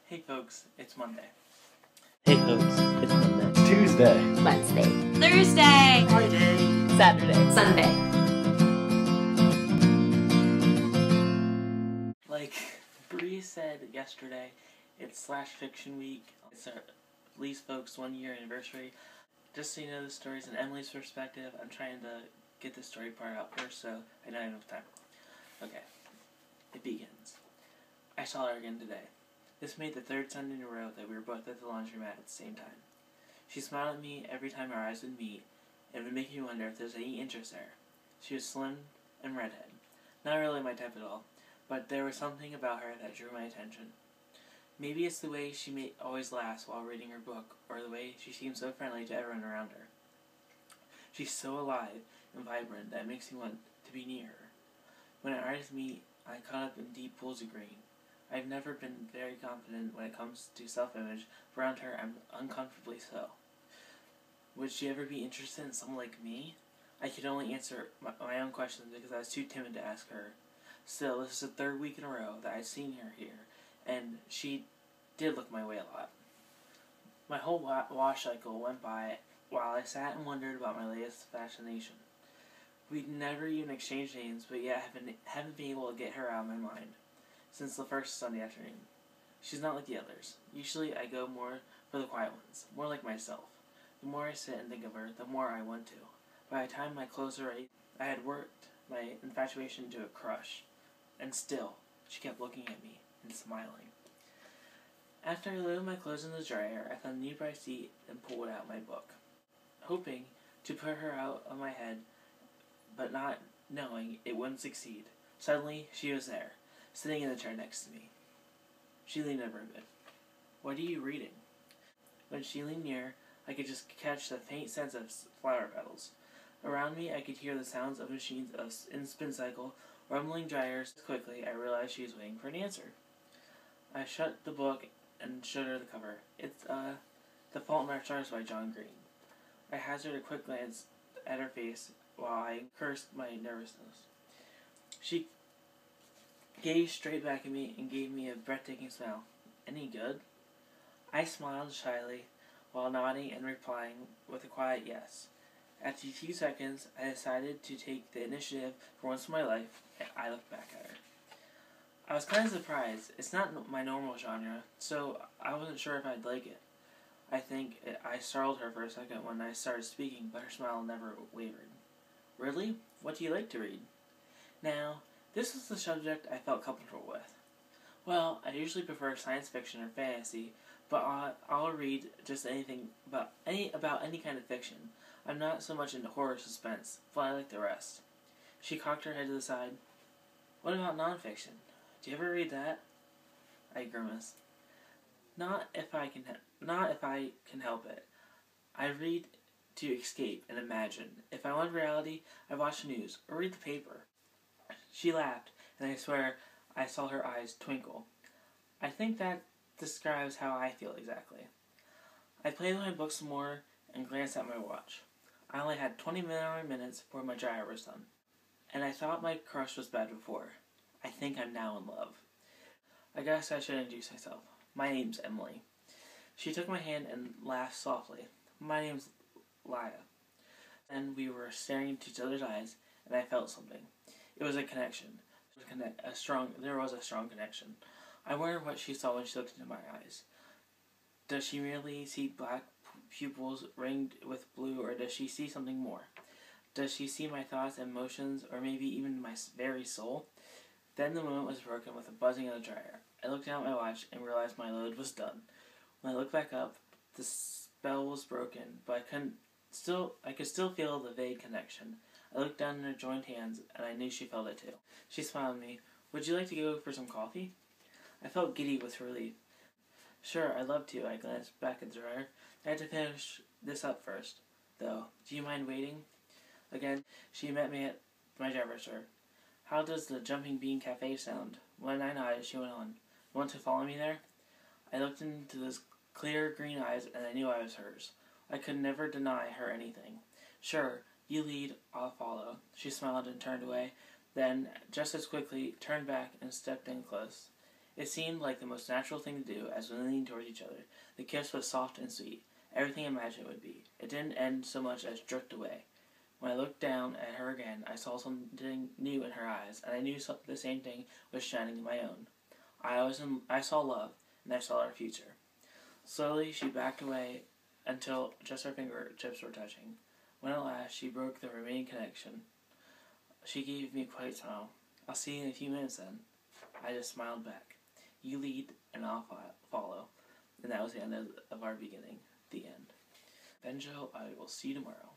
Hey folks, it's Monday. Hey folks, it's Monday. Tuesday. Wednesday. Thursday. Friday. Saturday. Sunday. Like Bree said yesterday, it's Slash Fiction Week. It's our Least Folks 1 year anniversary. Just so you know the stories in Emily's perspective, I'm trying to get the story part out first, so I don't have enough time. Okay, it begins. I saw her again today. This made the third Sunday in a row that we were both at the laundromat at the same time. She smiled at me every time our eyes would meet, and would make me wonder if there was any interest there. She was slim and redhead. Not really my type at all, but there was something about her that drew my attention. Maybe it's the way she always laughs while reading her book, or the way she seems so friendly to everyone around her. She's so alive and vibrant that it makes me want to be near her. When our eyes meet, I caught up in deep pools of green. I've never been very confident when it comes to self-image. Around her, I'm uncomfortably so. Would she ever be interested in someone like me? I could only answer my own questions because I was too timid to ask her. Still, this is the third week in a row that I've seen her here, and she did look my way a lot. My whole wash cycle went by while I sat and wondered about my latest fascination. We'd never even exchanged names, but yet haven't been able to get her out of my mind since the first Sunday afternoon. She's not like the others. Usually I go more for the quiet ones, more like myself. The more I sit and think of her, the more I want to. By the time my clothes were ready, I had worked my infatuation into a crush. And still, she kept looking at me and smiling. After I loaded my clothes in the dryer, I found a nearby seat and pulled out my book, hoping to put her out of my head, but not knowing it wouldn't succeed. Suddenly, she was there, sitting in the chair next to me. She leaned over a bit. "What are you reading?" When she leaned near, I could just catch the faint sense of flower petals. Around me, I could hear the sounds of machines in spin cycle, rumbling dryers. Quickly, I realized she was waiting for an answer. I shut the book and showed her the cover. It's The Fault in Our Stars by John Green. I hazarded a quick glance at her face while I cursed my nervousness. She gazed straight back at me and gave me a breathtaking smile. "Any good?" I smiled shyly while nodding and replying with a quiet yes. After a few seconds, I decided to take the initiative for once in my life, and I looked back at her. I was kind of surprised. It's not my normal genre, so I wasn't sure if I'd like it. I think I startled her for a second when I started speaking, but her smile never wavered. "Really? What do you like to read?" Now, this was the subject I felt comfortable with. Well, I usually prefer science fiction or fantasy, but I'll read just anything about any kind of fiction. I'm not so much into horror suspense, but I like the rest. She cocked her head to the side. "What about nonfiction? Do you ever read that?" I grimaced. Not if I can help it. I read to escape and imagine. If I want reality, I watch the news or read the paper." She laughed, and I swear I saw her eyes twinkle. I think that describes how I feel exactly. I played with my book some more and glanced at my watch. I only had 20 more minutes before my dryer was done, and I thought my crush was bad before. I think I'm now in love. I guess I should introduce myself. My name's Emily. She took my hand and laughed softly. "My name's Laya." And we were staring into each other's eyes, and I felt something. It was a connection. There was a strong connection. I wondered what she saw when she looked into my eyes. Does she merely see black pupils ringed with blue, or does she see something more? Does she see my thoughts and emotions, or maybe even my very soul? Then the moment was broken with a buzzing of the dryer. I looked down at my watch and realized my load was done. When I looked back up, the spell was broken, but I could still feel the vague connection. I looked down at her joined hands, and I knew she felt it too. She smiled at me. "Would you like to go for some coffee?" I felt giddy with relief. "Sure, I'd love to." I glanced back at the dryer. "I had to finish this up first, though. Do you mind waiting?" Again, she met me at my dryer register. "How does the Jumping Bean Cafe sound?" When I nodded, she went on. "You want to follow me there?" I looked into those clear green eyes, and I knew I was hers. I could never deny her anything. "Sure, you lead, I'll follow." She smiled and turned away, then, just as quickly, turned back and stepped in close. It seemed like the most natural thing to do as we leaned towards each other. The kiss was soft and sweet, everything I imagined it would be. It didn't end so much as drift away. When I looked down at her again, I saw something new in her eyes, and I knew the same thing was shining in my own. I saw love, and I saw our future. Slowly, she backed away until just her fingertips were touching. When at last she broke the remaining connection, she gave me a quiet smile. "I'll see you in a few minutes then." I just smiled back. "You lead, and I'll follow." And that was the end of our beginning. The end. Benjo, I will see you tomorrow.